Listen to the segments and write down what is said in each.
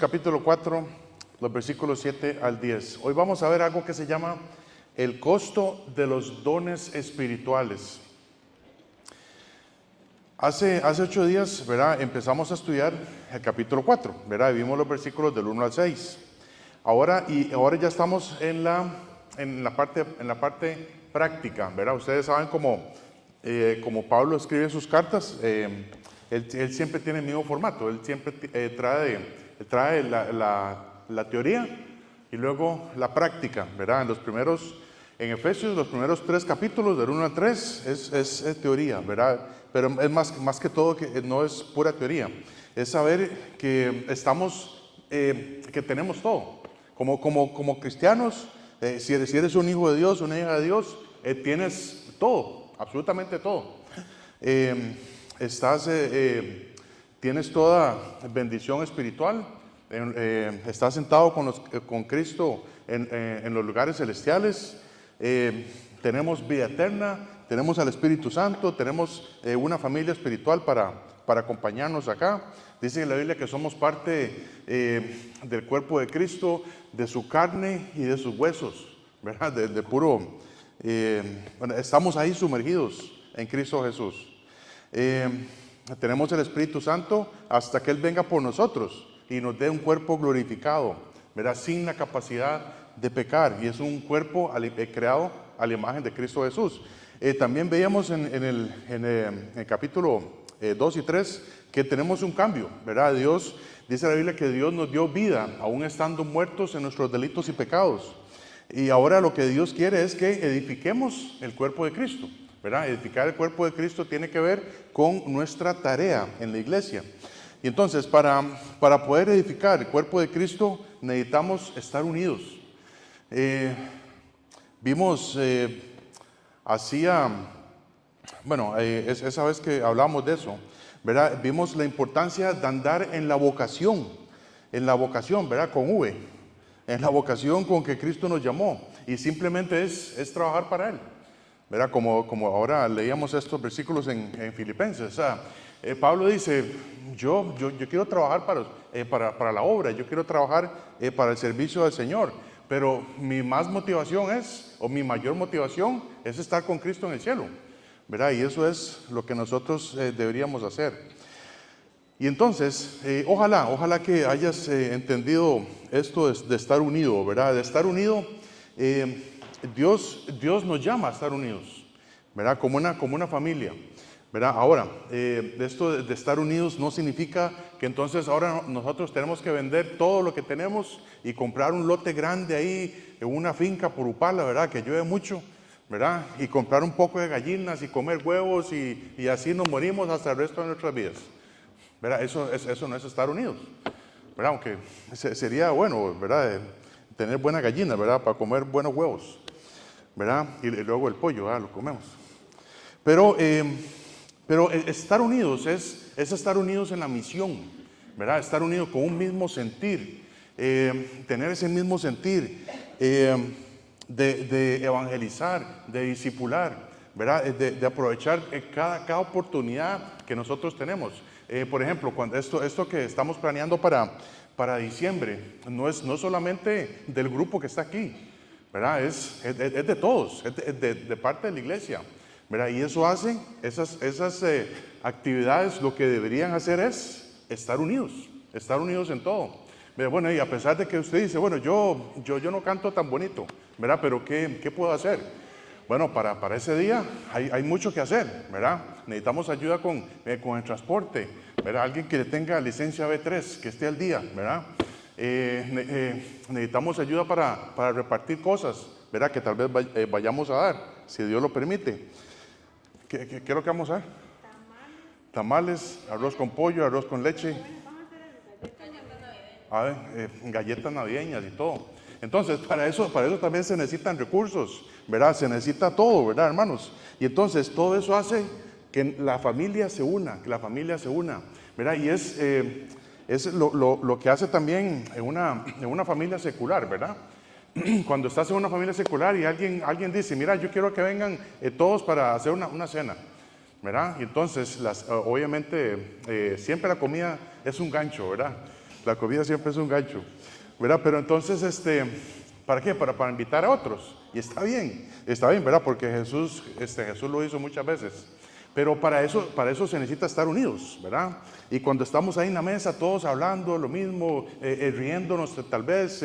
Capítulo 4, los versículos 7 al 10. Hoy vamos a ver algo que se llama el costo de los dones espirituales. Hace 8 días, ¿verdad? Empezamos a estudiar el capítulo 4, ¿verdad? Vimos los versículos del 1 al 6. Ahora ya estamos en la parte práctica, ¿verdad? Ustedes saben como Pablo escribe sus cartas, él siempre tiene el mismo formato, él siempre trae la teoría y luego la práctica, ¿verdad? En Efesios, los primeros 3 capítulos, del 1 al 3, es teoría, ¿verdad? Pero es más que todo, que no es pura teoría, es saber que que tenemos todo. Como cristianos, si eres un hijo de Dios, una hija de Dios, tienes todo, absolutamente todo. Tienes toda bendición espiritual, estás sentado con Cristo en los lugares celestiales, tenemos vida eterna, tenemos al Espíritu Santo, tenemos una familia espiritual para acompañarnos acá. Dice en la Biblia que somos parte del cuerpo de Cristo, de su carne y de sus huesos, ¿verdad? Estamos ahí sumergidos en Cristo Jesús. Tenemos el Espíritu Santo hasta que Él venga por nosotros y nos dé un cuerpo glorificado, ¿verdad? Sin la capacidad de pecar, y es un cuerpo creado a la imagen de Cristo Jesús. También veíamos en el capítulo 2 y 3 que tenemos un cambio, ¿verdad? Dice la Biblia que Dios nos dio vida aún estando muertos en nuestros delitos y pecados, y ahora lo que Dios quiere es que edifiquemos el cuerpo de Cristo, ¿verdad? Edificar el cuerpo de Cristo tiene que ver con nuestra tarea en la iglesia. Y entonces, para poder edificar el cuerpo de Cristo, necesitamos estar unidos. Vimos, esa vez que hablamos de eso, ¿verdad? Vimos la importancia de andar en la vocación, ¿verdad? Con V, en la vocación con que Cristo nos llamó, y simplemente es trabajar para Él, ¿verdad? Como ahora leíamos estos versículos en Filipenses. O sea, Pablo dice, yo quiero trabajar para la obra, yo quiero trabajar para el servicio del Señor, pero mi mayor motivación es estar con Cristo en el cielo, ¿verdad? Y eso es lo que nosotros deberíamos hacer. Y entonces, ojalá que hayas entendido esto de estar unido, ¿verdad? De estar unido. Dios nos llama a estar unidos, ¿verdad? Como una familia, ¿verdad? Ahora, esto de estar unidos no significa que entonces ahora nosotros tenemos que vender todo lo que tenemos y comprar un lote grande ahí en una finca por Upala, ¿verdad? Que llueve mucho, ¿verdad? Y comprar un poco de gallinas y comer huevos y así nos morimos hasta el resto de nuestras vidas, ¿verdad? Eso no es estar unidos, ¿verdad? Aunque sería bueno, ¿verdad? Tener buena gallina, ¿verdad? Para comer buenos huevos, ¿verdad? Y luego el pollo, ¿verdad? Lo comemos. Pero estar unidos es estar unidos en la misión, ¿verdad? Estar unidos con un mismo sentir, tener ese mismo sentir de evangelizar, de discipular, ¿verdad? De aprovechar cada oportunidad que nosotros tenemos. Por ejemplo, cuando esto que estamos planeando para diciembre, no es solamente del grupo que está aquí, ¿verdad? Es de todos, es de parte de la iglesia, ¿verdad? Y eso hace, esas actividades lo que deberían hacer es estar unidos en todo. Bueno, y a pesar de que usted dice, bueno, yo no canto tan bonito, ¿verdad? Pero ¿qué puedo hacer? Bueno, para ese día hay mucho que hacer, ¿verdad? Necesitamos ayuda con el transporte, ¿verdad? Alguien que tenga licencia B3, que esté al día, ¿verdad? Necesitamos ayuda para repartir cosas, ¿verdad? Que tal vez vayamos a dar, si Dios lo permite. ¿Qué es lo que vamos a dar? Tamales, arroz con pollo, arroz con leche. Galletas navideñas y todo. Entonces, para eso también se necesitan recursos, ¿verdad? Se necesita todo, ¿verdad, hermanos? Y entonces todo eso hace que la familia se una, ¿verdad? Y es lo que hace también en una familia secular, ¿verdad? Cuando estás en una familia secular y alguien dice, mira, yo quiero que vengan todos para hacer una cena, ¿verdad? Y entonces, obviamente, siempre la comida es un gancho, ¿verdad? La comida siempre es un gancho, ¿verdad? Pero entonces, ¿para qué? Para invitar a otros. Y está bien, ¿verdad? Porque Jesús lo hizo muchas veces. Pero para eso se necesita estar unidos, ¿verdad? Y cuando estamos ahí en la mesa, todos hablando lo mismo, riéndonos, tal vez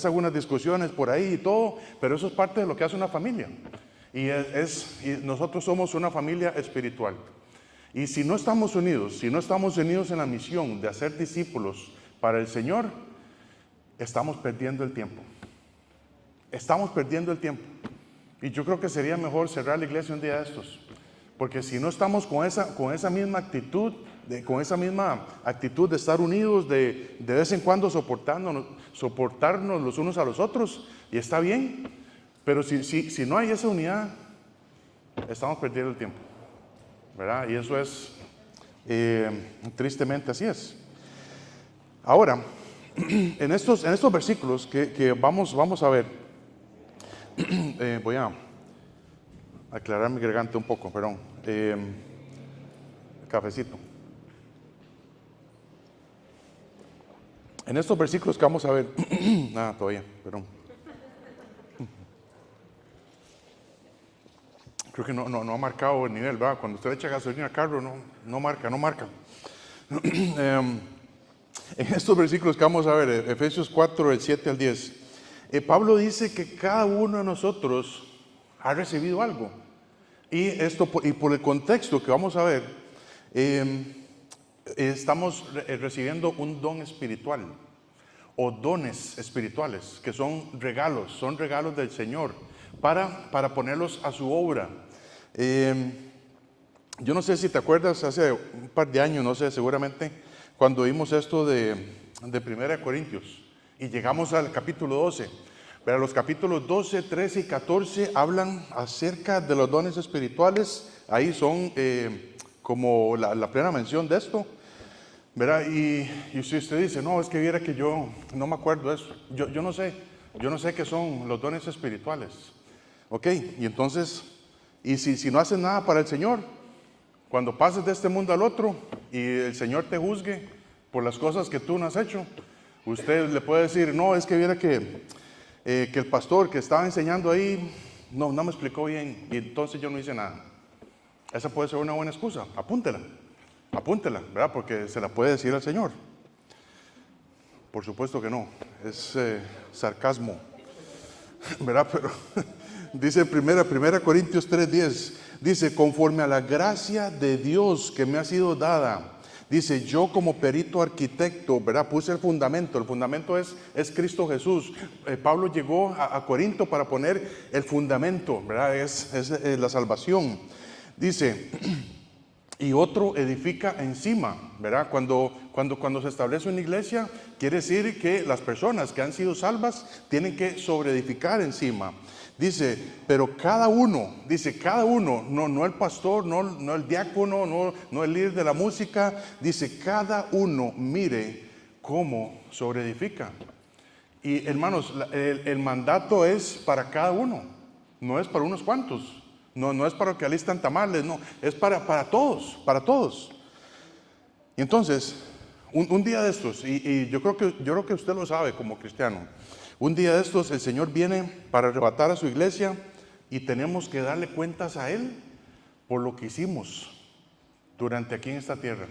algunas discusiones por ahí y todo, pero eso es parte de lo que hace una familia. Y nosotros somos una familia espiritual. Y si no estamos unidos en la misión de hacer discípulos para el Señor, estamos perdiendo el tiempo. Estamos perdiendo el tiempo. Y yo creo que sería mejor cerrar la iglesia un día de estos. Porque si no estamos con esa misma actitud, con esa misma actitud de estar unidos, de vez en cuando soportarnos los unos a los otros, y está bien, pero si no hay esa unidad, estamos perdiendo el tiempo, ¿verdad? Y eso es, tristemente así es. Ahora, en estos versículos que vamos a ver, voy a aclarar mi garganta un poco, perdón. Cafecito. En estos versículos que vamos a ver, nada todavía, perdón. Creo que no ha marcado el nivel, ¿verdad? Cuando usted echa gasolina al carro, no marca. En estos versículos que vamos a ver, Efesios 4, del 7 al 10, Pablo dice que cada uno de nosotros ha recibido algo. Y por el contexto que vamos a ver, estamos recibiendo un don espiritual o dones espirituales, que son regalos del Señor para ponerlos a su obra. Yo no sé si te acuerdas, hace un par de años, no sé, seguramente, cuando vimos esto de 1 Corintios y llegamos al capítulo 12. Pero los capítulos 12, 13 y 14 hablan acerca de los dones espirituales. Ahí son como la plena mención de esto, ¿verdad? Y si usted dice, no, es que viera que yo no me acuerdo de eso. Yo no sé qué son los dones espirituales. Ok, y entonces, si no haces nada para el Señor, cuando pases de este mundo al otro y el Señor te juzgue por las cosas que tú no has hecho, usted le puede decir, no, es que viera que el pastor que estaba enseñando ahí no me explicó bien y entonces yo no hice nada. Esa puede ser una buena excusa. Apúntela, ¿verdad? Porque se la puede decir al Señor. Por supuesto que no, es sarcasmo, ¿verdad? Pero dice primera Corintios 3:10, dice, conforme a la gracia de Dios que me ha sido dada. Dice, yo como perito arquitecto, ¿verdad? Puse el fundamento es Cristo Jesús. Pablo llegó a Corinto para poner el fundamento, ¿verdad? Es la salvación. Dice, y otro edifica encima, ¿verdad? Cuando se establece una iglesia, quiere decir que las personas que han sido salvas tienen que sobreedificar encima. Dice, pero cada uno, no el pastor, no el diácono, no el líder de la música, dice, cada uno mire cómo sobreedifica. Y hermanos, el mandato es para cada uno, no es para unos cuantos, no es para los que alistan tamales, no, es para todos. Y entonces, un día de estos, y yo creo que usted lo sabe como cristiano, un día de estos el Señor viene para arrebatar a su iglesia y tenemos que darle cuentas a Él por lo que hicimos durante aquí en esta tierra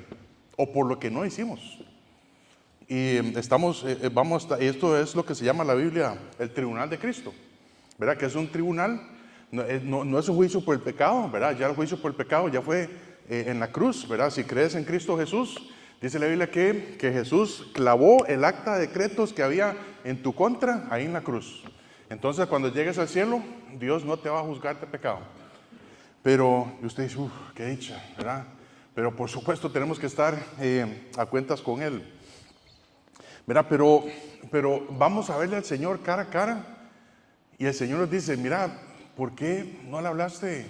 o por lo que no hicimos. Y esto es lo que se llama en la Biblia el tribunal de Cristo, ¿verdad? Que es un tribunal, no es un juicio por el pecado, ¿verdad? Ya el juicio por el pecado ya fue en la cruz, ¿verdad? Si crees en Cristo Jesús, dice la Biblia que Jesús clavó el acta de decretos que había en tu contra ahí en la cruz. Entonces cuando llegues al cielo, Dios no te va a juzgar de pecado. Pero usted dice, qué dicha, ¿verdad? Pero por supuesto tenemos que estar a cuentas con Él, ¿verdad? Pero vamos a verle al Señor cara a cara y el Señor nos dice, mira, ¿por qué no le hablaste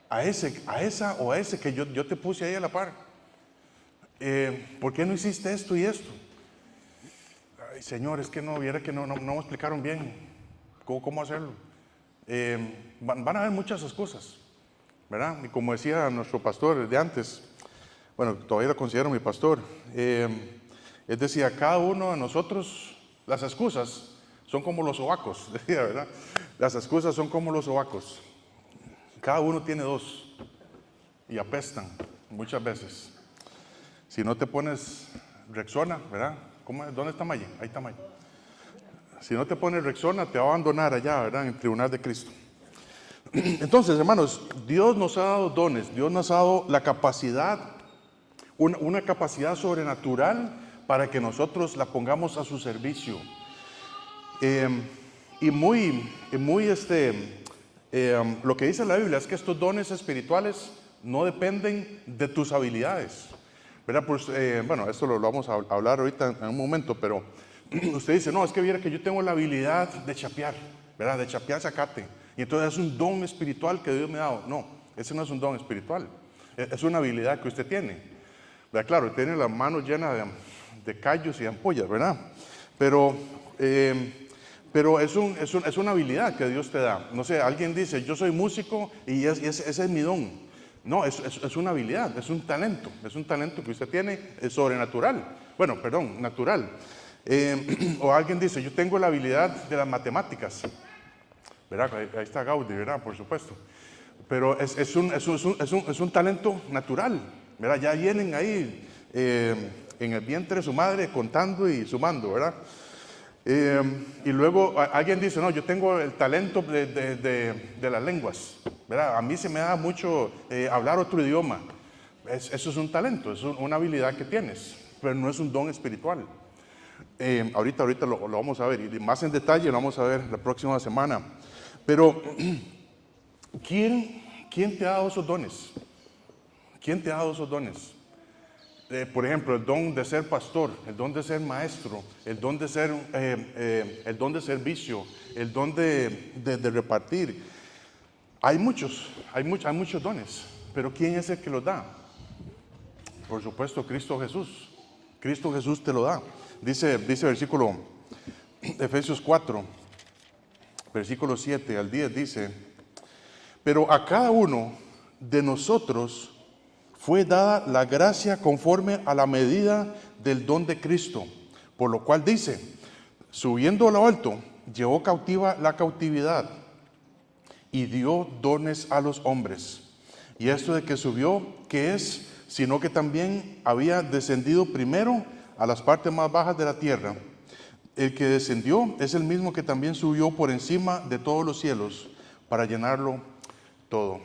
a esa o a ese que yo te puse ahí a la par? ¿Por qué no hiciste esto y esto? Ay, Señor, es que no me explicaron bien cómo hacerlo. Van a haber muchas excusas, ¿verdad? Y como decía nuestro pastor de antes, bueno, todavía lo considero mi pastor, Es decir, a cada uno de nosotros, las excusas son como los sobacos, decía, ¿verdad? Las excusas son como los sobacos. Cada uno tiene dos y apestan muchas veces. Si no te pones Rexona, ¿verdad? ¿Dónde está Maya? Ahí está Maya. Si no te pones Rexona, te va a abandonar allá, ¿verdad? En el tribunal de Cristo. Entonces, hermanos, Dios nos ha dado dones, Dios nos ha dado la capacidad, una capacidad sobrenatural para que nosotros la pongamos a su servicio. Lo que dice la Biblia es que estos dones espirituales no dependen de tus habilidades, ¿verdad? Pues, bueno, esto lo vamos a hablar ahorita en un momento, pero usted dice, no, es que viera que yo tengo la habilidad de chapear, ¿verdad? De chapear zacate. Y entonces es un don espiritual que Dios me ha dado. No, ese no es un don espiritual. Es una habilidad que usted tiene. ¿Verdad? Claro, tiene las manos llenas de callos y ampollas, ¿verdad? Pero es una habilidad que Dios te da. No sé, alguien dice, yo soy músico y ese es mi don. No, es una habilidad, es un talento que usted tiene, es sobrenatural. Bueno, perdón, natural. O alguien dice, yo tengo la habilidad de las matemáticas. ¿Verdad? Ahí está Gaudí, ¿verdad? Por supuesto. Pero es un talento natural, ¿verdad? Ya vienen ahí en el vientre de su madre contando y sumando, ¿verdad? Y luego alguien dice, no, yo tengo el talento de las lenguas, ¿verdad? A mí se me da mucho hablar otro idioma. Eso es un talento, es una habilidad que tienes, pero no es un don espiritual. Ahorita lo vamos a ver, y más en detalle lo vamos a ver la próxima semana. Pero, ¿quién te ha dado esos dones? ¿Quién te ha dado esos dones? Por ejemplo, el don de ser pastor, el don de ser maestro, el don de servicio, el don de repartir. Hay muchos dones, pero ¿quién es el que los da? Por supuesto, Cristo Jesús. Cristo Jesús te lo da. Dice versículo, Efesios 4, versículo 7 al 10, dice, pero a cada uno de nosotros fue dada la gracia conforme a la medida del don de Cristo, por lo cual dice, subiendo a lo alto, llevó cautiva la cautividad y dio dones a los hombres. Y esto de que subió, ¿qué es? Sino que también había descendido primero a las partes más bajas de la tierra. El que descendió es el mismo que también subió por encima de todos los cielos para llenarlo todo.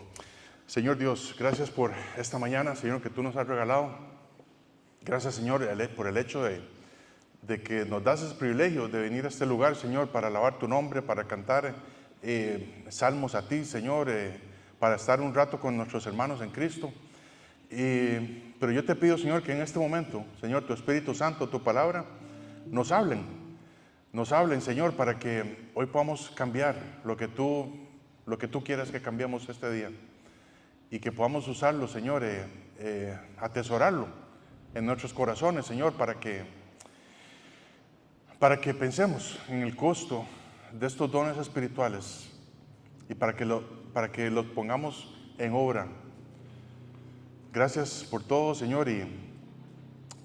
Señor Dios, gracias por esta mañana, Señor, que tú nos has regalado. Gracias, Señor, por el hecho de que nos das ese privilegio de venir a este lugar, Señor, para alabar tu nombre, para cantar salmos a ti, Señor, para estar un rato con nuestros hermanos en Cristo. Pero yo te pido, Señor, que en este momento, Señor, tu Espíritu Santo, tu palabra, nos hablen, Señor, para que hoy podamos cambiar lo que tú quieras que cambiemos este día. Y que podamos usarlo, Señor, atesorarlo en nuestros corazones, Señor, para que pensemos en el costo de estos dones espirituales y para que los pongamos en obra. Gracias por todo, Señor, y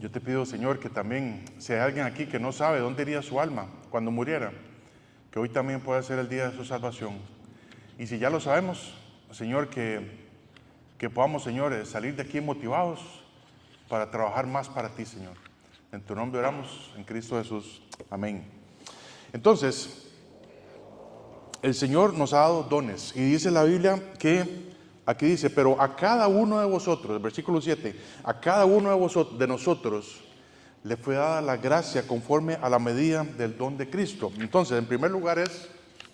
yo te pido, Señor, que también si hay alguien aquí que no sabe dónde iría su alma cuando muriera, que hoy también pueda ser el día de su salvación. Y si ya lo sabemos, Señor, que podamos, Señor, salir de aquí motivados para trabajar más para ti, Señor. En tu nombre oramos, en Cristo Jesús. Amén. Entonces, el Señor nos ha dado dones. Y dice la Biblia que, aquí dice, pero a cada uno de vosotros, el versículo 7, a cada uno de nosotros le fue dada la gracia conforme a la medida del don de Cristo. Entonces, en primer lugar es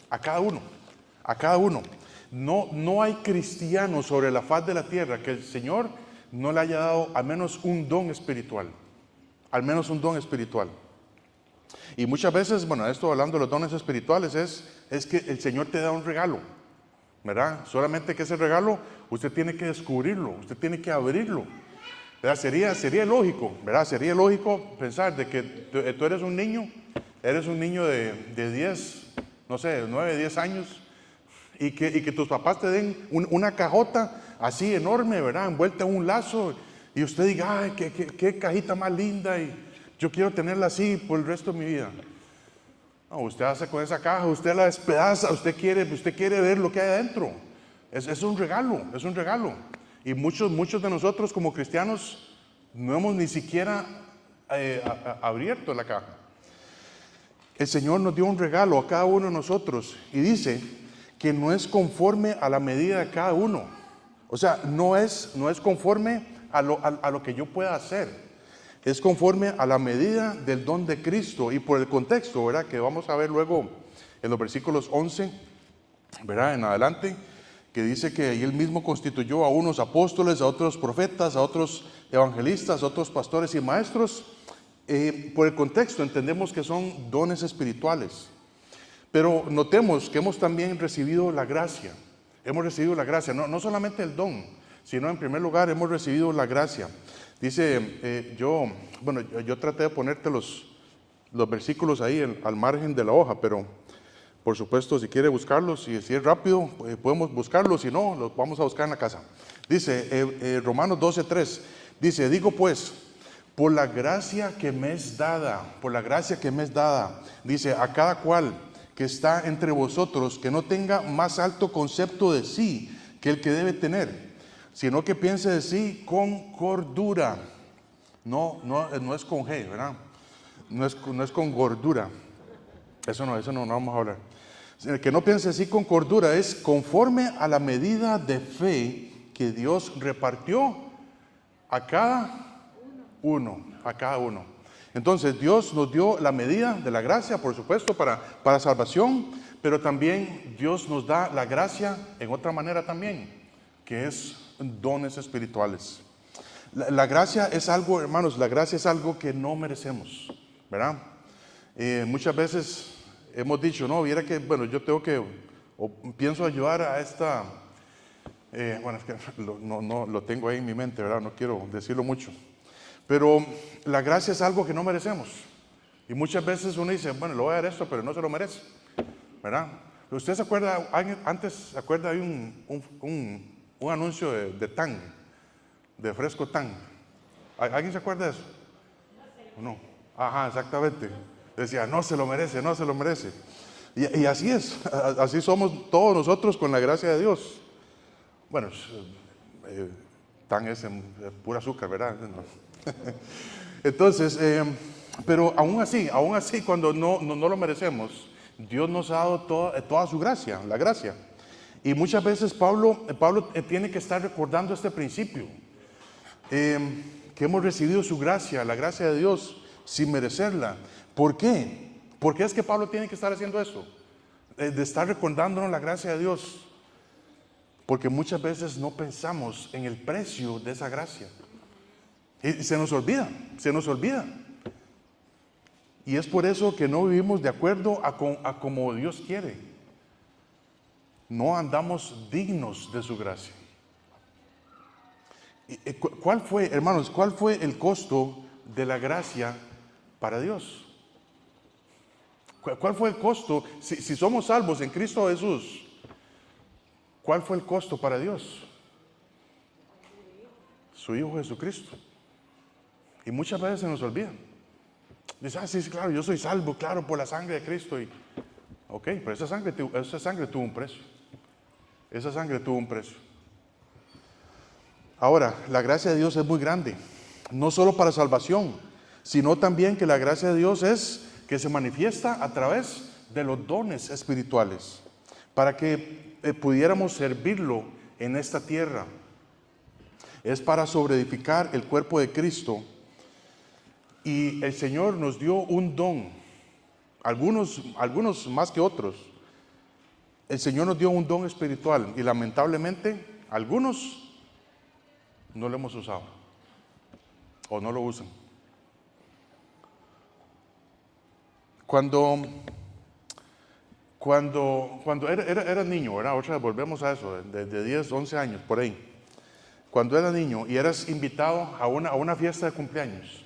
a cada uno. A cada uno. No hay cristiano sobre la faz de la tierra que el Señor no le haya dado al menos un don espiritual. Al menos un don espiritual. Y muchas veces, bueno, esto hablando de los dones espirituales, es que el Señor te da un regalo, ¿verdad? Solamente que ese regalo usted tiene que descubrirlo, usted tiene que abrirlo, ¿verdad? Sería lógico, ¿verdad? Sería lógico pensar de que tú eres un niño de 10, no sé, 9, 10 años, y que tus papás te den una cajota así enorme, ¿verdad? Envuelta en un lazo, y usted diga, ay, qué cajita más linda, yo quiero tenerla así por el resto de mi vida. No, usted hace con esa caja, usted la despedaza, usted quiere ver lo que hay adentro. Es un regalo, es un regalo. Y muchos de nosotros como cristianos no hemos ni siquiera abierto la caja. El Señor nos dio un regalo a cada uno de nosotros y dice que no es conforme a la medida de cada uno. O sea, no es conforme a lo que yo pueda hacer. Es conforme a la medida del don de Cristo y por el contexto, ¿verdad? Que vamos a ver luego en los versículos 11, ¿verdad? En adelante, que dice que Él mismo constituyó a unos apóstoles, a otros profetas, a otros evangelistas, a otros pastores y maestros. Por el contexto entendemos que son dones espirituales. Pero notemos que hemos también recibido la gracia. Hemos recibido la gracia, no solamente el don, sino en primer lugar hemos recibido la gracia. Dice, yo traté de ponerte los versículos ahí al margen de la hoja, pero por supuesto si quiere buscarlos, si es rápido, podemos buscarlos, si no, los vamos a buscar en la casa. Dice Romanos 12:3, dice, digo pues, por la gracia que me es dada, dice, a cada cual que está entre vosotros, que no tenga más alto concepto de sí que el que debe tener, sino que piense de sí con cordura. No es con G, ¿verdad? No es con gordura. Eso no vamos a hablar. El que no piense así con cordura es conforme a la medida de fe que Dios repartió a cada uno. Entonces Dios nos dio la medida de la gracia, por supuesto, para salvación, pero también Dios nos da la gracia en otra manera también, que es dones espirituales. La gracia es algo, hermanos, la gracia es algo que no merecemos, ¿verdad? Muchas veces hemos dicho, no, viera que, yo tengo que, o pienso ayudar a esta, es que no lo tengo ahí en mi mente, ¿verdad? No quiero decirlo mucho. Pero la gracia es algo que no merecemos. Y muchas veces uno dice, le voy a dar esto, pero no se lo merece, ¿verdad? ¿Usted se acuerda, antes se acuerda, hay un anuncio de Tang, de Fresco Tang? ¿Alguien se acuerda de eso? No. Ajá, exactamente. Decía, no se lo merece. Y así es, así somos todos nosotros con la gracia de Dios. Tang es pura azúcar, ¿verdad? Entonces, pero aún así, cuando no lo merecemos, Dios nos ha dado toda su gracia, la gracia. Y muchas veces Pablo tiene que estar recordando este principio, que hemos recibido su gracia, la gracia de Dios, sin merecerla. ¿Por qué? ¿Por qué es que Pablo tiene que estar haciendo eso? De estar recordándonos la gracia de Dios. Porque muchas veces no pensamos en el precio de esa gracia. Y se nos olvida. Y es por eso que no vivimos de acuerdo a como Dios quiere. No andamos dignos de su gracia. ¿Cuál fue el costo de la gracia para Dios? ¿Cuál fue el costo? Si somos salvos en Cristo Jesús, ¿cuál fue el costo para Dios? Su Hijo Jesucristo. Y muchas veces se nos olvida. Dice, sí, claro, yo soy salvo, claro, por la sangre de Cristo. Ok, pero esa sangre tuvo un precio. Ahora, la gracia de Dios es muy grande. No solo para salvación, sino también que la gracia de Dios es que se manifiesta a través de los dones espirituales, para que pudiéramos servirlo en esta tierra. Es para sobreedificar el cuerpo de Cristo. Y el Señor nos dio un don, algunos más que otros. El Señor nos dio un don espiritual y lamentablemente algunos no lo hemos usado o no lo usan. Cuando era niño, ¿verdad? Otra vez volvemos a eso, de 10, 11 años, por ahí. Cuando era niño y eras invitado a una fiesta de cumpleaños,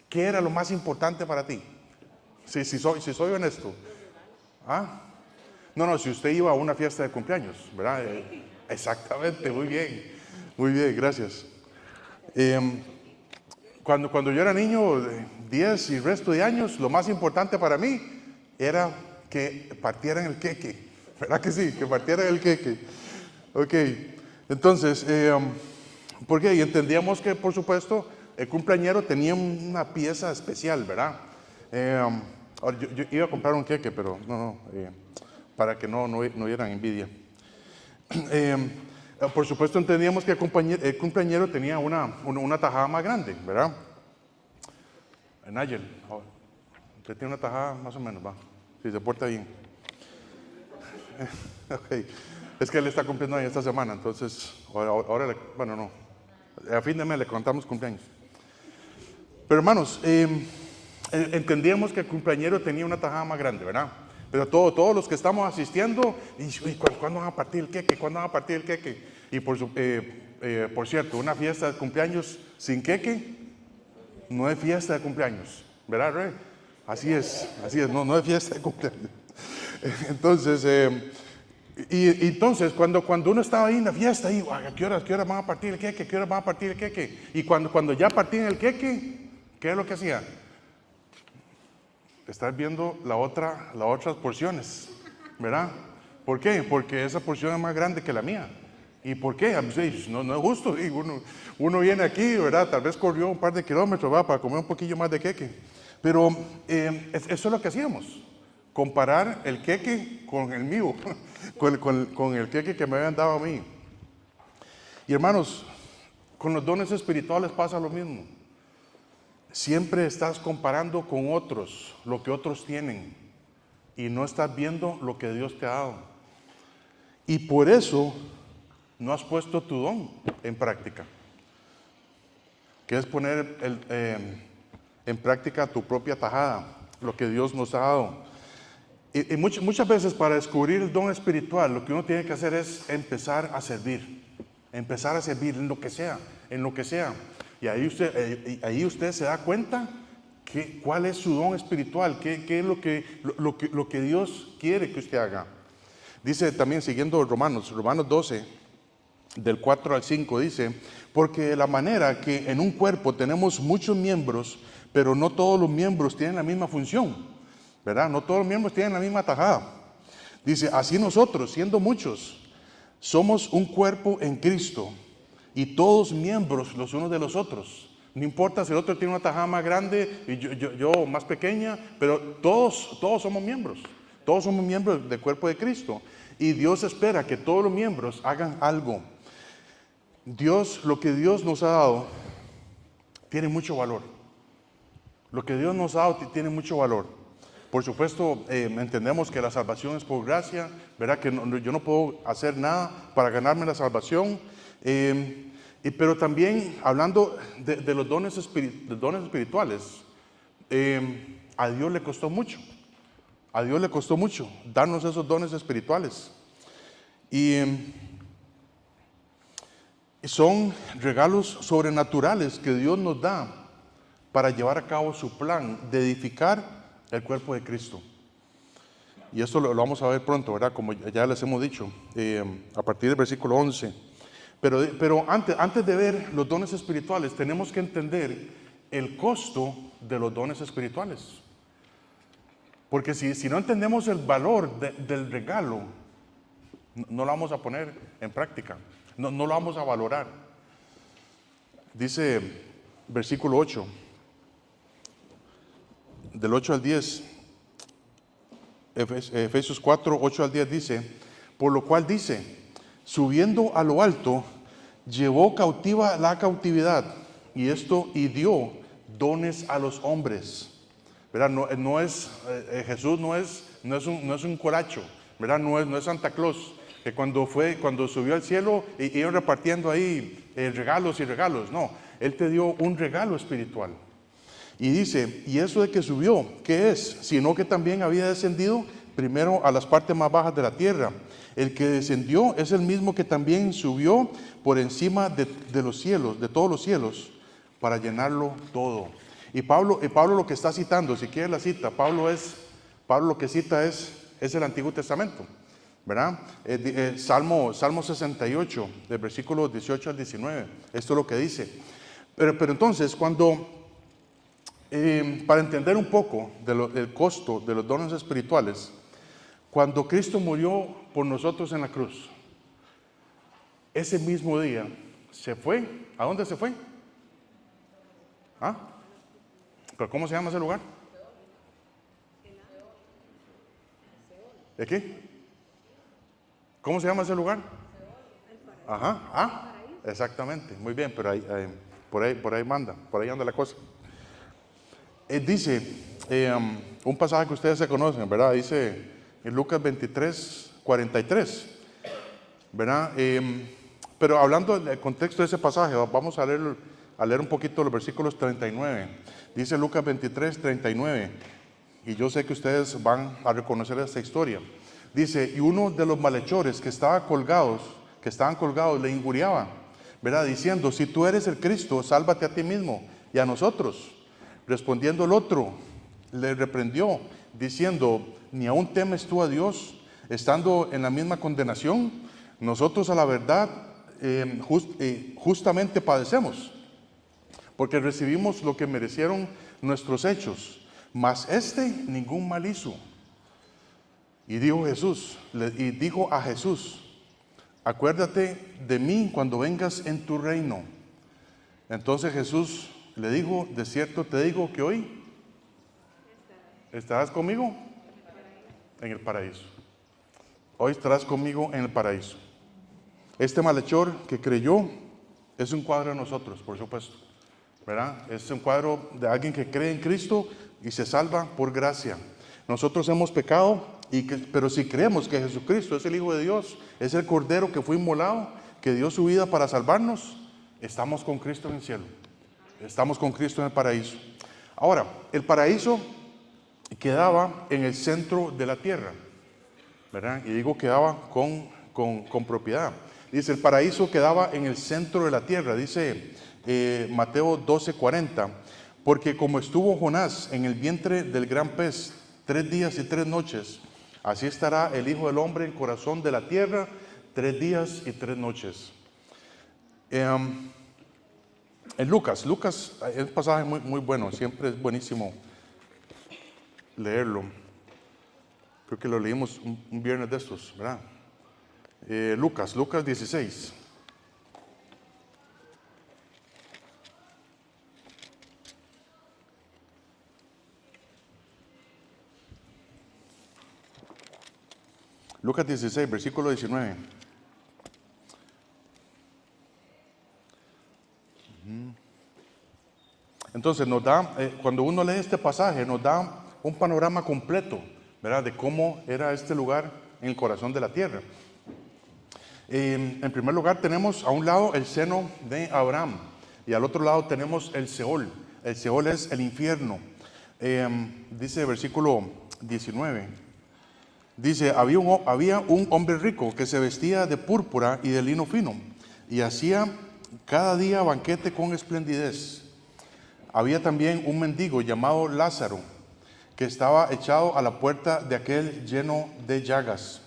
¿qué era lo más importante para ti? Si soy honesto. ¿Ah? No, si usted iba a una fiesta de cumpleaños, ¿verdad? Exactamente, muy bien, gracias. Cuando yo era niño, 10 y resto de años, lo más importante para mí era que partieran el queque. ¿Verdad que sí? Que partieran el queque. Ok, entonces, ¿por qué? Y entendíamos que, por supuesto, el cumpleañero tenía una pieza especial, ¿verdad? Ahora, yo iba a comprar un queque, pero no, para que no hubieran envidia. Por supuesto, entendíamos que el cumpleañero tenía una tajada más grande, ¿verdad? Nigel, usted tiene una tajada más o menos, va, si se porta bien. Okay. Es que él está cumpliendo años esta semana, entonces, ahora bueno, no, a fin de mes le contamos cumpleaños. Pero hermanos, entendíamos que el cumpleañero tenía una tajada más grande, ¿verdad? Pero todos los que estamos asistiendo, ¿cuándo van a partir el queque? ¿Cuándo van a partir el queque? Y por cierto, una fiesta de cumpleaños sin queque no es fiesta de cumpleaños, ¿verdad, Rey? Así es, no es fiesta de cumpleaños. Entonces, entonces cuando uno estaba ahí en la fiesta, ¿a qué horas van a partir el queque? ¿A qué horas van a partir el queque? Y cuando ya partían el queque, ¿qué es lo que hacía? Estar viendo las otras porciones, ¿verdad? ¿Por qué? Porque esa porción es más grande que la mía. ¿Y por qué? No es justo. Uno viene aquí, ¿verdad? Tal vez corrió un par de kilómetros, ¿va? Para comer un poquillo más de queque. Pero eso es lo que hacíamos. Comparar el queque con el mío, con el queque que me habían dado a mí. Y hermanos, con los dones espirituales pasa lo mismo. Siempre estás comparando con otros lo que otros tienen y no estás viendo lo que Dios te ha dado. Y por eso no has puesto tu don en práctica, que es poner en práctica tu propia tajada, lo que Dios nos ha dado. Y muchas veces para descubrir el don espiritual, lo que uno tiene que hacer es empezar a servir en lo que sea. Y ahí usted se da cuenta cuál es su don espiritual, qué es lo que Dios quiere que usted haga. Dice también, siguiendo Romanos 12, del 4 al 5, dice: porque de la manera que en un cuerpo tenemos muchos miembros, pero no todos los miembros tienen la misma función, ¿verdad? No todos los miembros tienen la misma tajada. Dice: así nosotros, siendo muchos, somos un cuerpo en Cristo, y todos miembros los unos de los otros. No importa si el otro tiene una tajada más grande y yo más pequeña, pero todos somos miembros. Todos somos miembros del cuerpo de Cristo. Y Dios espera que todos los miembros hagan algo. Lo que Dios nos ha dado, tiene mucho valor. Lo que Dios nos ha dado tiene mucho valor. Por supuesto, entendemos que la salvación es por gracia, ¿verdad? Que yo no puedo hacer nada para ganarme la salvación. Pero también, hablando de los dones espirituales, a Dios le costó mucho. A Dios le costó mucho darnos esos dones espirituales. Y son regalos sobrenaturales que Dios nos da para llevar a cabo su plan de edificar el cuerpo de Cristo. Y esto lo vamos a ver pronto, ¿verdad? Como ya les hemos dicho, a partir del versículo 11. Pero antes de ver los dones espirituales, tenemos que entender el costo de los dones espirituales. Porque si no entendemos el valor del regalo, no lo vamos a poner en práctica, no lo vamos a valorar. Dice versículo 8, del 8 al 10, Efesios 4, 8 al 10 dice: por lo cual dice, subiendo a lo alto, llevó cautiva la cautividad, y dio dones a los hombres. ¿Verdad? Jesús no es un colacho, ¿verdad? No es Santa Claus, que cuando subió al cielo iban repartiendo ahí regalos y regalos. No, Él te dio un regalo espiritual. Y dice: y eso de que subió, ¿qué es? Sino que también había descendido primero a las partes más bajas de la tierra. El que descendió es el mismo que también subió por encima de los cielos, de todos los cielos, para llenarlo todo. Y Pablo lo que está citando, si quiere la cita, Pablo lo que cita es el Antiguo Testamento, ¿verdad? Salmo 68, del versículo 18 al 19. Esto es lo que dice. Pero entonces, cuando Para entender un poco del costo de los dones espirituales, cuando Cristo murió por nosotros en la cruz, ese mismo día se fue. ¿A dónde se fue? ¿Ah? ¿Pero cómo se llama ese lugar? ¿De qué? ¿Cómo se llama ese lugar? Ajá, exactamente, muy bien, pero por ahí manda, por ahí anda la cosa. Dice, un pasaje que ustedes se conocen, ¿verdad? Dice en Lucas 23, 43, ¿verdad? Pero hablando del contexto de ese pasaje, vamos a leer un poquito los versículos 39. Dice Lucas 23, 39, y yo sé que ustedes van a reconocer esta historia. Dice, y uno de los malhechores que estaban colgados le injuriaba, ¿verdad? Diciendo, si tú eres el Cristo, sálvate a ti mismo y a nosotros. Respondiendo el otro, le reprendió, diciendo, ¿ni aún temes tú a Dios, estando en la misma condenación? Nosotros a la verdad justamente padecemos, porque recibimos lo que merecieron nuestros hechos, mas ningún mal hizo. Y dijo a Jesús, acuérdate de mí cuando vengas en tu reino. Entonces Jesús le dijo, de cierto te digo que hoy estarás conmigo en el paraíso. Hoy estarás conmigo en el paraíso. Este malhechor que creyó es un cuadro de nosotros, por supuesto, ¿verdad? Es un cuadro de alguien que cree en Cristo y se salva por gracia. Nosotros hemos pecado, pero si creemos que Jesucristo es el Hijo de Dios, es el Cordero que fue inmolado, que dio su vida para salvarnos, estamos con Cristo en el cielo. Estamos con Cristo en el paraíso. Ahora, el paraíso quedaba en el centro de la tierra, ¿verdad? Y digo quedaba con propiedad. Dice, el paraíso quedaba en el centro de la tierra. Dice Mateo 12:40, porque como estuvo Jonás en el vientre del gran pez 3 días y 3 noches, así estará el Hijo del Hombre en el corazón de la tierra 3 días y 3 noches. En Lucas es un pasaje muy bueno, siempre es buenísimo leerlo. Creo que lo leímos un viernes de estos, ¿verdad? Lucas 16. Lucas 16, versículo 19. Entonces nos da, cuando uno lee este pasaje, nos da un panorama completo, ¿verdad? De cómo era este lugar en el corazón de la tierra. En primer lugar tenemos a un lado el seno de Abraham y al otro lado tenemos el Seol. El Seol es el infierno. Dice el versículo 19. Dice, había un hombre rico que se vestía de púrpura y de lino fino y hacía cada día banquete con esplendidez. Había también un mendigo llamado Lázaro que estaba echado a la puerta de aquel lleno de llagas,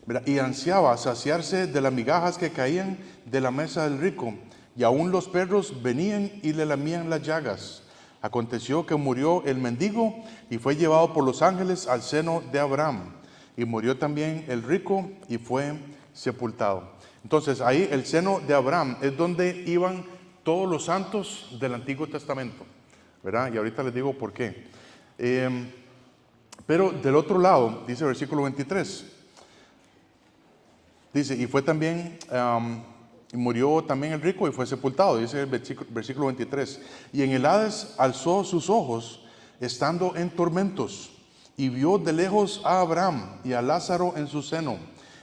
¿verdad? Y ansiaba saciarse de las migajas que caían de la mesa del rico, y aún los perros venían y le lamían las llagas. Aconteció que murió el mendigo y fue llevado por los ángeles al seno de Abraham, y murió también el rico y fue sepultado. Entonces ahí el seno de Abraham es donde iban todos los santos del Antiguo Testamento, ¿verdad? Y ahorita les digo por qué. Pero del otro lado, dice el versículo 23, dice, y fue también, y murió también el rico y fue sepultado, dice el versículo 23. Y en el Hades alzó sus ojos, estando en tormentos, y vio de lejos a Abraham y a Lázaro en su seno.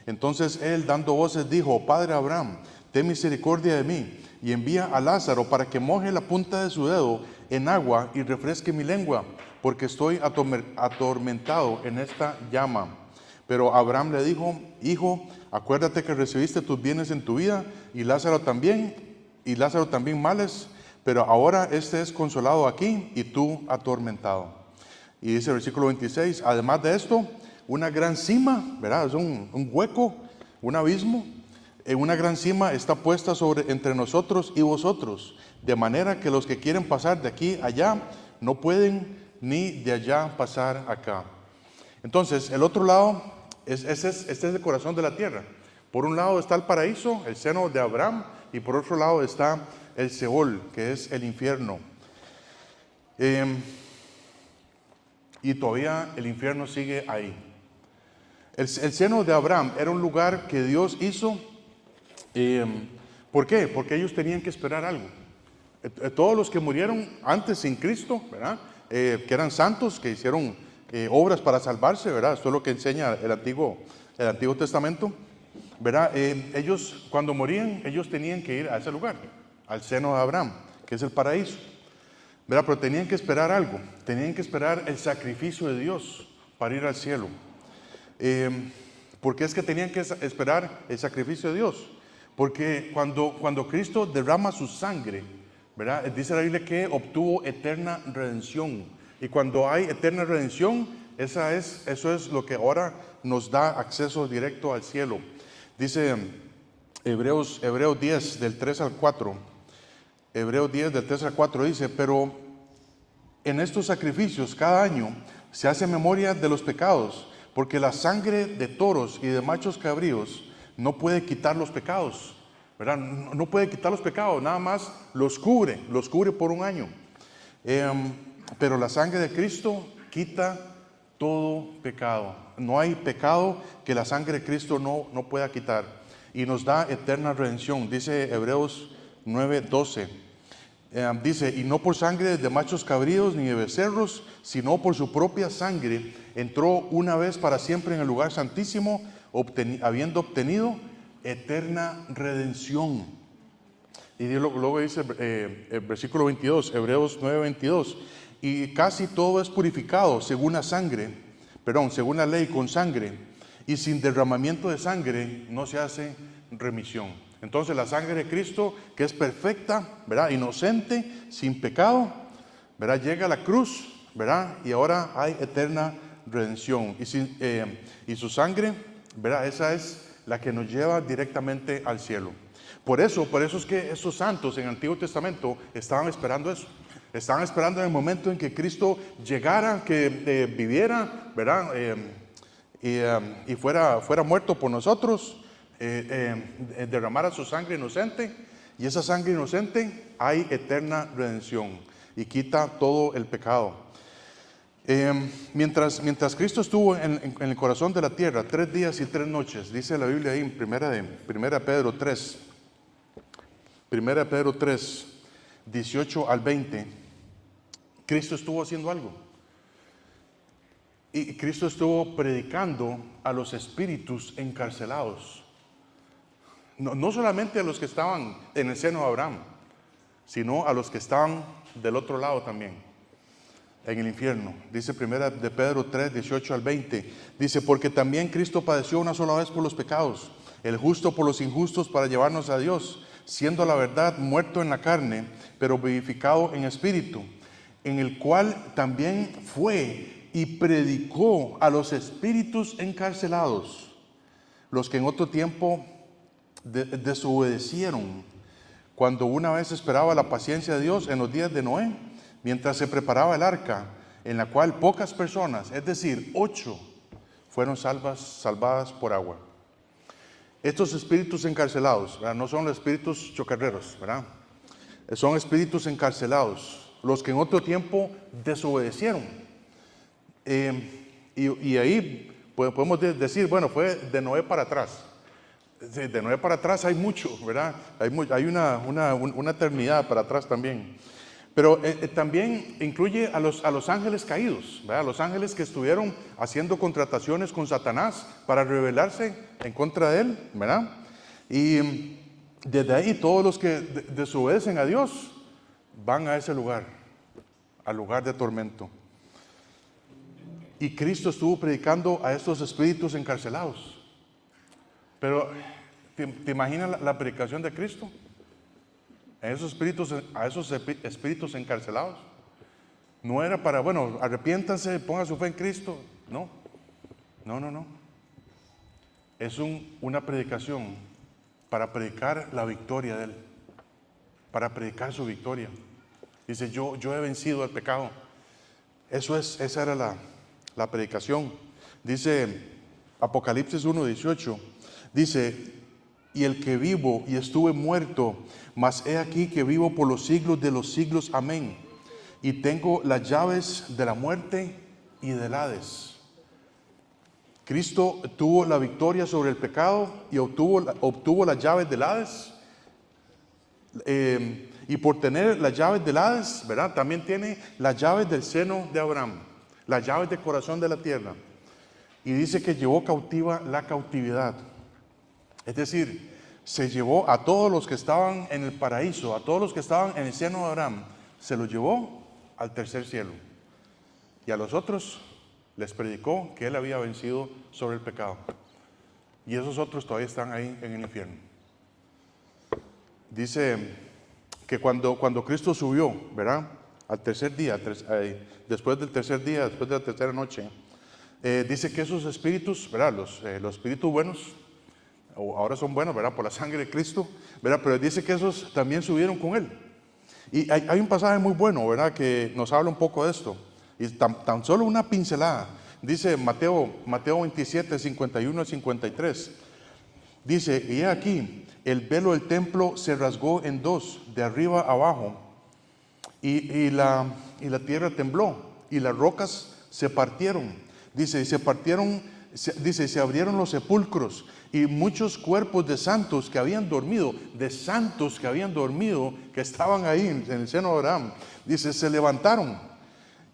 Entonces él, dando voces, dijo, Padre Abraham, ten misericordia de mí, y envía a Lázaro para que moje la punta de su dedo en agua y refresque mi lengua, porque estoy atormentado en esta llama. Pero Abraham le dijo, hijo, acuérdate que recibiste tus bienes en tu vida, y Lázaro también males, pero ahora este es consolado aquí y tú atormentado. Y dice el versículo 26, además de esto, una gran cima, ¿verdad? Es un hueco, un abismo. Una gran cima está puesta entre nosotros y vosotros, de manera que los que quieren pasar de aquí allá no pueden ni de allá pasar acá. Entonces, el otro lado, este es el corazón de la tierra. Por un lado está el paraíso, el seno de Abraham, y por otro lado está el Seol, que es el infierno. Y todavía el infierno sigue ahí. El seno de Abraham era un lugar que Dios hizo. ¿Por qué? Porque ellos tenían que esperar algo. Todos los que murieron antes sin Cristo, ¿verdad? Que eran santos, que hicieron obras para salvarse, ¿verdad? Esto es lo que enseña el Antiguo Testamento, ¿verdad? Ellos cuando morían, ellos tenían que ir a ese lugar, al seno de Abraham, que es el paraíso, ¿verdad? Pero tenían que esperar algo, tenían que esperar el sacrificio de Dios para ir al cielo. ¿Por qué es que tenían que esperar el sacrificio de Dios? Porque cuando Cristo derrama su sangre, ¿verdad? Dice la Biblia que obtuvo eterna redención. Y cuando hay eterna redención, eso es lo que ahora nos da acceso directo al cielo. Dice Hebreos 10, del 3 al 4. Hebreos 10, del 3 al 4 dice: pero en estos sacrificios cada año se hace memoria de los pecados, porque la sangre de toros y de machos cabríos no puede quitar los pecados, ¿verdad? No puede quitar los pecados, nada más los cubre por un año. Pero la sangre de Cristo quita todo pecado. No hay pecado que la sangre de Cristo no pueda quitar. Y nos da eterna redención. Dice Hebreos 9:12. Dice: y no por sangre de machos cabríos ni de becerros, sino por su propia sangre, entró una vez para siempre en el lugar santísimo, habiendo obtenido eterna redención. Y luego dice el versículo 22, Hebreos 9:22: y casi todo es purificado según la ley con sangre, y sin derramamiento de sangre no se hace remisión. Entonces la sangre de Cristo, que es perfecta, ¿verdad? Inocente, sin pecado, ¿verdad? Llega a la cruz, ¿verdad? Y ahora hay eterna redención. Y su sangre, ¿verdad? Esa es la que nos lleva directamente al cielo. Por eso es que esos santos en el Antiguo Testamento estaban esperando eso. Estaban esperando en el momento en que Cristo llegara, que viviera, ¿verdad? Y fuera muerto por nosotros, derramara su sangre inocente, y esa sangre inocente hay eterna redención y quita todo el pecado. Mientras Cristo estuvo en el corazón de la tierra 3 días y 3 noches, dice la Biblia ahí en primera Pedro 3, 18 al 20, Cristo estuvo haciendo algo. Y Cristo estuvo predicando a los espíritus encarcelados. No solamente a los que estaban en el seno de Abraham, sino a los que estaban del otro lado también, en el infierno. Dice primera de Pedro 3, 18 al 20. Dice: porque también Cristo padeció una sola vez por los pecados, el justo por los injustos, para llevarnos a Dios, siendo la verdad muerto en la carne, pero vivificado en espíritu, en el cual también fue y predicó a los espíritus encarcelados, los que en otro tiempo desobedecieron, cuando una vez esperaba la paciencia de Dios en los días de Noé, mientras se preparaba el arca, en la cual pocas personas, es decir, 8, fueron salvadas por agua. Estos espíritus encarcelados, ¿verdad? No son los espíritus chocarreros, ¿verdad? Son espíritus encarcelados, los que en otro tiempo desobedecieron. Y ahí podemos decir, bueno, fue de Noé para atrás. De Noé para atrás hay mucho, ¿verdad? Hay una eternidad para atrás también. Pero también incluye a los ángeles caídos, ¿verdad? Los ángeles que estuvieron haciendo contrataciones con Satanás para rebelarse en contra de él, ¿verdad? Y desde ahí todos los que desobedecen a Dios van a ese lugar, al lugar de tormento. Y Cristo estuvo predicando a estos espíritus encarcelados. Pero, ¿te imaginas la predicación de Cristo? A esos espíritus encarcelados. No era para, bueno, arrepiéntanse, pongan su fe en Cristo. No. Es una predicación para predicar la victoria de Él. Para predicar su victoria. Dice: yo he vencido el pecado. Esa era la predicación. Dice Apocalipsis 1:18, dice, y el que vivo y estuve muerto, mas he aquí que vivo por los siglos de los siglos, amén. Y tengo las llaves de la muerte y del Hades. Cristo tuvo la victoria sobre el pecado y obtuvo las llaves del Hades. Y por tener las llaves del Hades, ¿verdad? También tiene las llaves del seno de Abraham, las llaves del corazón de la tierra. Y dice que llevó cautiva la cautividad. Es decir, se llevó a todos los que estaban en el paraíso, a todos los que estaban en el seno de Abraham, se los llevó al tercer cielo. Y a los otros les predicó que Él había vencido sobre el pecado. Y esos otros todavía están ahí en el infierno. Dice que cuando Cristo subió, ¿verdad? Al tercer día, después del tercer día, después de la tercera noche, dice que esos espíritus, ¿verdad? Los espíritus buenos, ahora son buenos, ¿verdad? Por la sangre de Cristo, ¿verdad? Pero dice que esos también subieron con Él. Y hay un pasaje muy bueno, ¿verdad? Que nos habla un poco de esto. Y tan solo una pincelada. Dice Mateo 27, 51 al 53. Dice, y he aquí, el velo del templo se rasgó en dos, de arriba a abajo, y la tierra tembló, y las rocas se partieron. Dice, se abrieron los sepulcros, y muchos cuerpos de santos que habían dormido, que estaban ahí en el seno de Abraham, dice, se levantaron.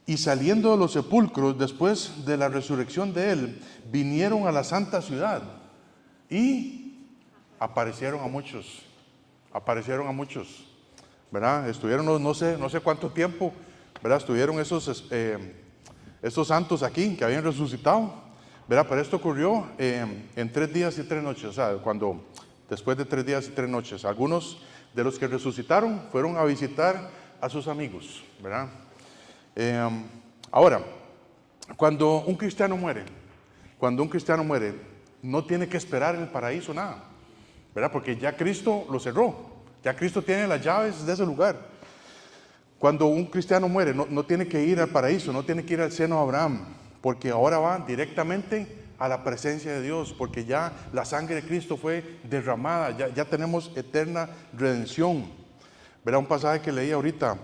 Y saliendo de los sepulcros, después de la resurrección de Él, vinieron a la santa ciudad y aparecieron a muchos, ¿verdad? Estuvieron no sé cuánto tiempo, ¿verdad? Estuvieron estos santos aquí que habían resucitado, ¿verdad? Pero esto ocurrió en 3 días y 3 noches, o sea, después de 3 días y 3 noches, algunos de los que resucitaron fueron a visitar a sus amigos, ¿verdad? Ahora, cuando un cristiano muere, no tiene que esperar en el paraíso nada, ¿verdad? Porque ya Cristo lo cerró, ya Cristo tiene las llaves de ese lugar. Cuando un cristiano muere, no tiene que ir al paraíso, no tiene que ir al seno de Abraham, porque ahora va directamente a la presencia de Dios, porque ya la sangre de Cristo fue derramada, ya tenemos eterna redención. ¿Verdad? Un pasaje que leí ahorita,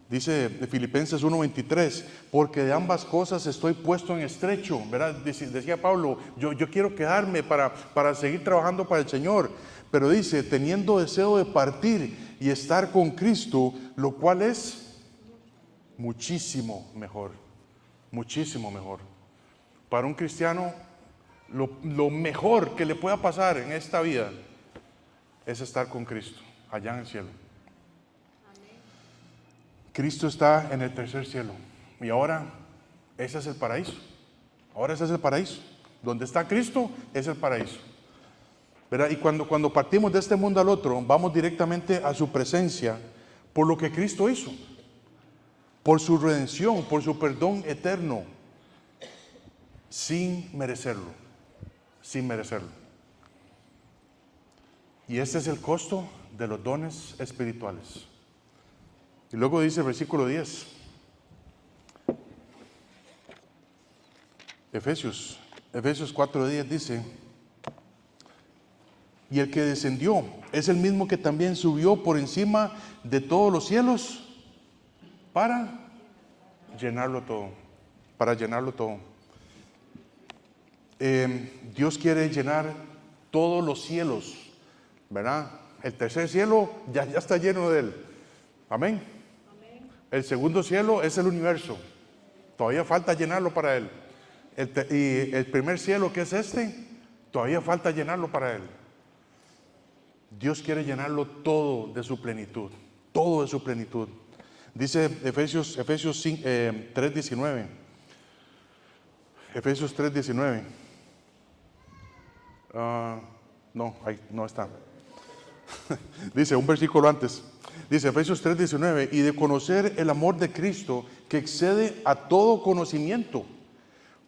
dice de Filipenses 1:23, porque de ambas cosas estoy puesto en estrecho, ¿verdad? Decía Pablo, yo quiero quedarme para seguir trabajando para el Señor, pero dice, teniendo deseo de partir y estar con Cristo, lo cual es muchísimo mejor. Para un cristiano, lo mejor que le pueda pasar en esta vida es estar con Cristo, allá en el cielo. Cristo está en el tercer cielo y ahora ese es el paraíso. Donde está Cristo es el paraíso, ¿verdad? Y cuando partimos de este mundo al otro, vamos directamente a su presencia por lo que Cristo hizo, por su redención, por su perdón eterno, sin merecerlo. Y este es el costo de los dones espirituales. Y luego dice el versículo 10, Efesios 4:10 dice, y el que descendió es el mismo que también subió por encima de todos los cielos para llenarlo todo. Dios quiere llenar todos los cielos, ¿verdad? El tercer cielo ya está lleno de Él. Amén. El segundo cielo es el universo. Todavía falta llenarlo para Él. Y el primer cielo, que es todavía falta llenarlo para Él. Dios quiere llenarlo todo de su plenitud. Dice Efesios 3:19. Efesios 3:19. No, ahí no está. Dice un versículo antes. Dice Efesios 3:19, y de conocer el amor de Cristo que excede a todo conocimiento,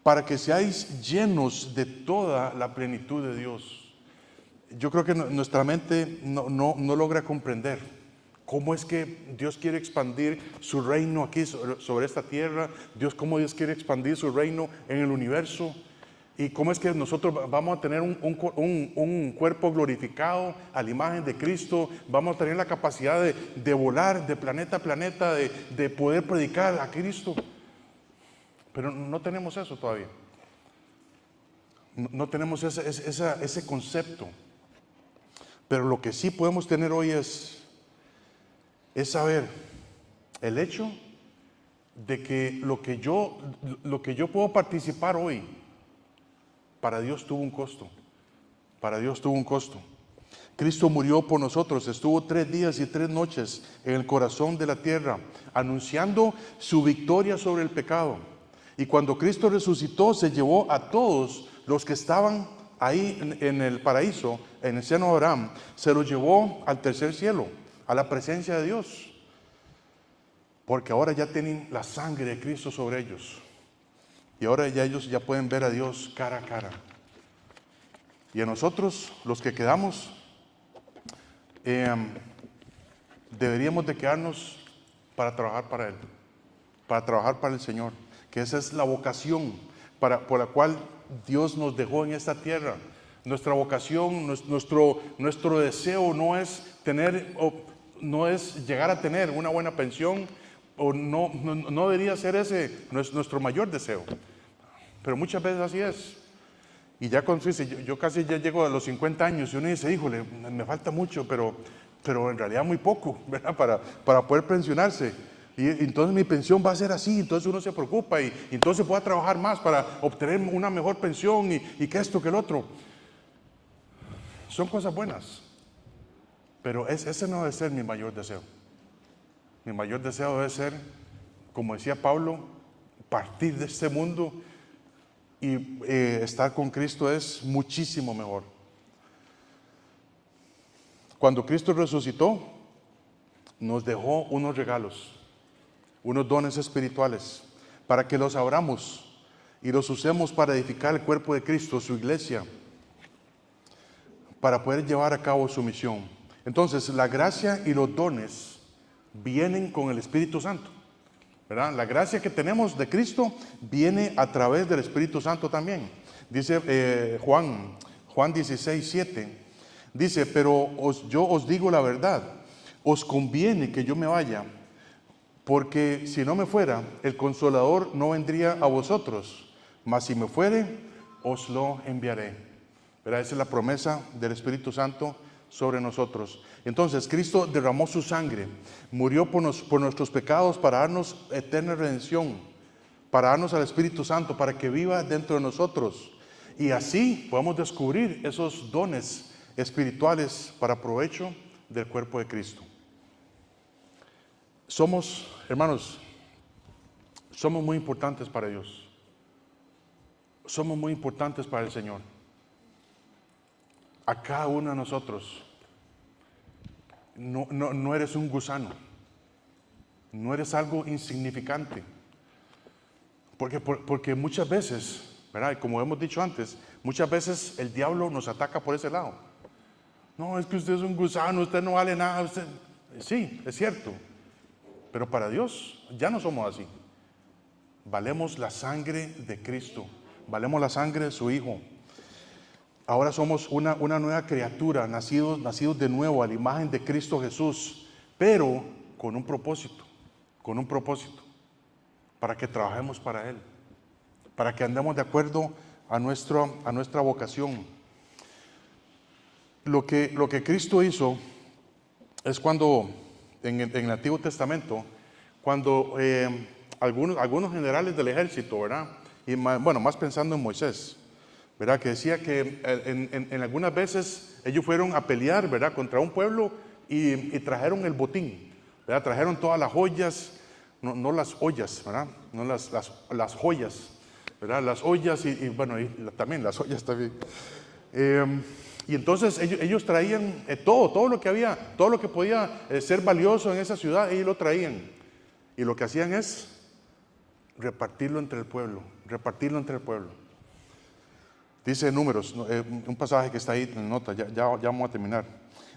para que seáis llenos de toda la plenitud de Dios. Yo creo que nuestra mente no logra comprender cómo es que Dios quiere expandir su reino aquí sobre esta tierra, cómo Dios quiere expandir su reino en el universo, y cómo es que nosotros vamos a tener un cuerpo glorificado a la imagen de Cristo, vamos a tener la capacidad de volar de planeta a planeta, de poder predicar a Cristo. Pero no tenemos eso todavía. No tenemos ese concepto. Pero lo que sí podemos tener hoy es saber el hecho de que lo que yo puedo participar hoy, para Dios tuvo un costo. Para Dios tuvo un costo. Cristo murió por nosotros, estuvo 3 días y 3 noches en el corazón de la tierra, anunciando su victoria sobre el pecado. Y cuando Cristo resucitó, se llevó a todos los que estaban ahí en el paraíso, en el seno de Abraham, se los llevó al tercer cielo, a la presencia de Dios. Porque ahora ya tienen la sangre de Cristo sobre ellos. Y ahora ya ellos ya pueden ver a Dios cara a cara. Y a nosotros, los que quedamos, deberíamos de quedarnos para trabajar para Él, para trabajar para el Señor, que esa es la vocación por la cual Dios nos dejó en esta tierra. Nuestra vocación, nuestro deseo no es llegar a tener una buena pensión, o no debería ser ese nuestro mayor deseo, pero muchas veces así es. Y ya yo casi ya llego a los 50 años y uno dice, híjole, me falta mucho, pero en realidad muy poco, ¿verdad? Para poder pensionarse. Y entonces mi pensión va a ser así, entonces uno se preocupa y entonces voy a trabajar más para obtener una mejor pensión y que esto, que el otro. Son cosas buenas, pero ese no debe ser mi mayor deseo. Mi mayor deseo debe ser, como decía Pablo, partir de este mundo y estar con Cristo es muchísimo mejor. Cuando Cristo resucitó, nos dejó unos regalos, unos dones espirituales, para que los abramos y los usemos para edificar el cuerpo de Cristo, su iglesia, para poder llevar a cabo su misión. Entonces, la gracia y los dones vienen con el Espíritu Santo, ¿verdad? La gracia que tenemos de Cristo viene a través del Espíritu Santo también. Dice Juan 16:7, dice, pero yo os digo la verdad, os conviene que yo me vaya, porque si no me fuera, el Consolador no vendría a vosotros, mas si me fuere, os lo enviaré. ¿Verdad? Esa es la promesa del Espíritu Santo sobre nosotros. Entonces Cristo derramó su sangre, murió por nuestros pecados para darnos eterna redención, para darnos al Espíritu Santo, para que viva dentro de nosotros. Y así podemos descubrir esos dones espirituales para provecho del cuerpo de Cristo. Hermanos, somos muy importantes para Dios. Somos muy importantes para el Señor. A cada uno de nosotros. No eres un gusano. No eres algo insignificante. Porque muchas veces, ¿verdad? Como hemos dicho antes, muchas veces el diablo nos ataca por ese lado. No, es que usted es un gusano, usted no vale nada. Sí, es cierto. Pero para Dios ya no somos así. Valemos la sangre de Cristo. Valemos la sangre de su Hijo. Ahora somos una nueva criatura, nacidos de nuevo a la imagen de Cristo Jesús, pero con un propósito, para que trabajemos para Él, para que andemos de acuerdo a nuestra vocación. Lo que Cristo hizo es cuando, en el Antiguo Testamento, cuando algunos generales del ejército, ¿verdad? Y más pensando en Moisés, ¿verdad? Que decía que en algunas veces ellos fueron a pelear, ¿verdad? Contra un pueblo y trajeron el botín, ¿verdad? Trajeron todas las joyas, no las ollas, ¿verdad? No las joyas, ¿verdad? Las ollas y también las ollas también. Y entonces ellos traían todo lo que había, todo lo que podía ser valioso en esa ciudad, ellos lo traían. Y lo que hacían es repartirlo entre el pueblo. Dice Números, un pasaje que está ahí en nota, ya vamos a terminar.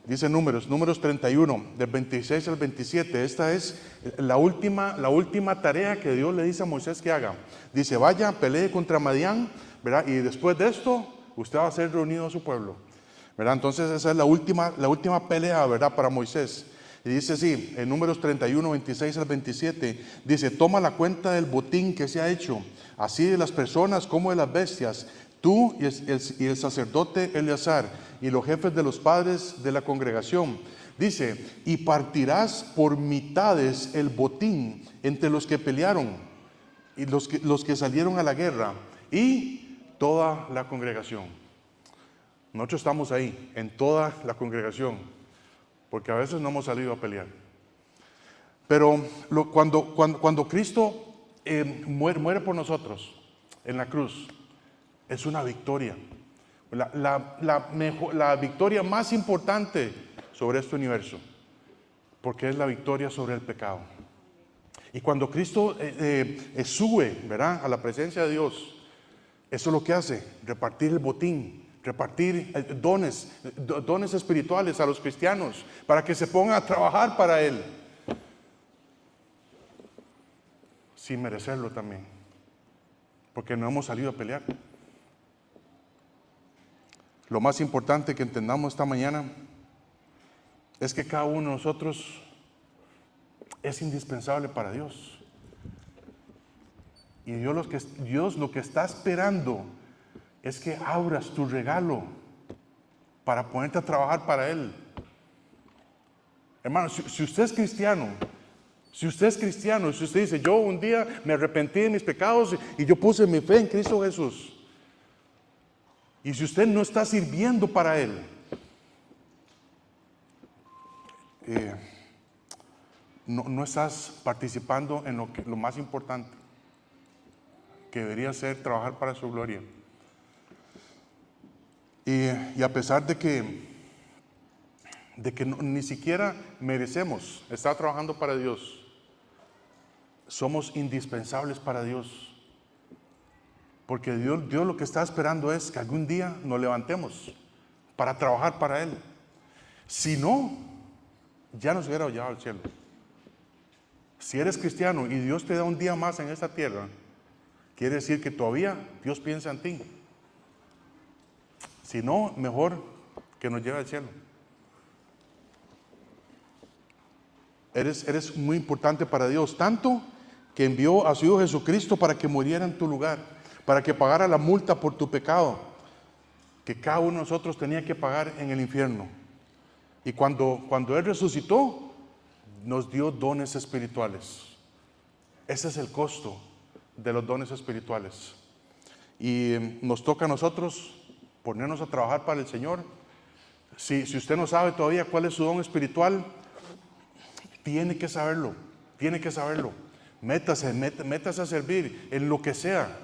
Dice Números 31, del 26 al 27. Esta es la última tarea que Dios le dice a Moisés que haga. Dice, vaya, pelee contra Madián, ¿verdad? Y después de esto, usted va a ser reunido a su pueblo, ¿verdad? Entonces esa es la última pelea, ¿verdad? Para Moisés. Y dice así, en Números 31, 26 al 27, dice, toma la cuenta del botín que se ha hecho, así de las personas como de las bestias, tú y el sacerdote Eleazar y los jefes de los padres de la congregación. Dice, y partirás por mitades el botín entre los que pelearon y los que salieron a la guerra y toda la congregación. Nosotros estamos ahí, en toda la congregación, porque a veces no hemos salido a pelear. Pero cuando Cristo muere por nosotros en la cruz, es una victoria. La victoria más importante sobre este universo, porque es la victoria sobre el pecado. Y cuando Cristo sube, ¿verdad?, a la presencia de Dios, eso es lo que hace, repartir el botín, repartir dones espirituales a los cristianos, para que se pongan a trabajar para Él, sin merecerlo también, porque no hemos salido a pelear. Lo más importante que entendamos esta mañana es que cada uno de nosotros es indispensable para Dios. Y Dios lo que está esperando es que abras tu regalo para ponerte a trabajar para Él. Hermano, si usted es cristiano, si usted dice, yo un día me arrepentí de mis pecados y yo puse mi fe en Cristo Jesús, y si usted no está sirviendo para Él, no estás participando en lo más importante, que debería ser trabajar para su gloria. Y a pesar de que ni siquiera merecemos estar trabajando para Dios, somos indispensables para Dios. Porque Dios lo que está esperando es que algún día nos levantemos para trabajar para Él. Si no, ya nos hubiera llevado al cielo. Si eres cristiano y Dios te da un día más en esta tierra, quiere decir que todavía Dios piensa en ti. Si no, mejor que nos lleve al cielo. Eres muy importante para Dios, tanto que envió a su Hijo Jesucristo para que muriera en tu lugar, para que pagara la multa por tu pecado, que cada uno de nosotros tenía que pagar en el infierno. Y cuando Él resucitó, nos dio dones espirituales. Ese es el costo de los dones espirituales. Y nos toca a nosotros ponernos a trabajar para el Señor. Si usted no sabe todavía cuál es su don espiritual, tiene que saberlo. Métase a servir en lo que sea.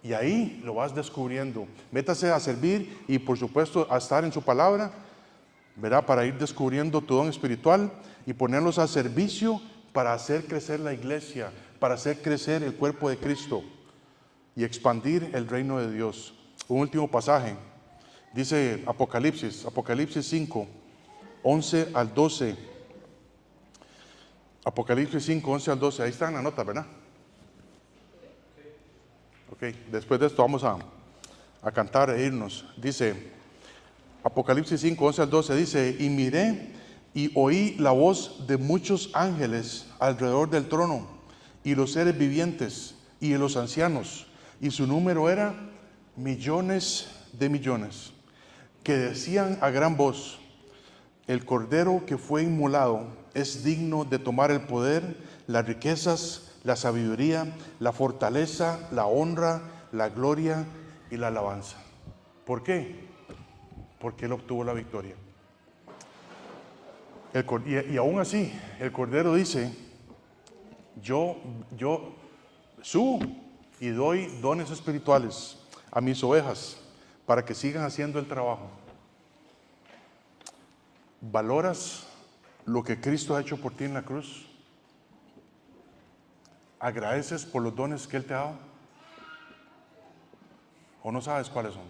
Y ahí lo vas descubriendo. Métase a servir y por supuesto a estar en su palabra, ¿verdad? Para ir descubriendo tu don espiritual y ponerlos a servicio para hacer crecer la iglesia, para hacer crecer el cuerpo de Cristo y expandir el reino de Dios. Un último pasaje. Dice Apocalipsis 5, 11 al 12. Apocalipsis 5, 11 al 12. Ahí está en la nota, ¿verdad? Ok, después de esto vamos a cantar e irnos. Dice, Apocalipsis 5, 11 al 12, dice, y miré y oí la voz de muchos ángeles alrededor del trono, y los seres vivientes, y de los ancianos, y su número era millones de millones, que decían a gran voz, el Cordero que fue inmolado es digno de tomar el poder, las riquezas, la sabiduría, la fortaleza, la honra, la gloria y la alabanza. ¿Por qué? Porque Él obtuvo la victoria. Y aún así, el Cordero dice, yo subo y doy dones espirituales a mis ovejas para que sigan haciendo el trabajo. ¿Valoras lo que Cristo ha hecho por ti en la cruz? ¿Agradeces por los dones que Él te ha dado? ¿O no sabes cuáles son?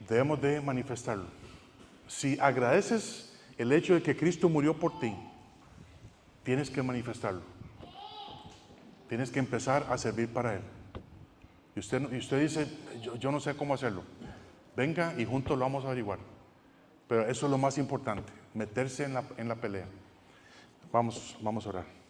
Debemos de manifestarlo. Si agradeces el hecho de que Cristo murió por ti, tienes que manifestarlo. Tienes que empezar a servir para Él. Y usted dice, yo no sé cómo hacerlo. Venga y juntos lo vamos a averiguar. Pero eso es lo más importante, meterse en la pelea. Vamos a orar.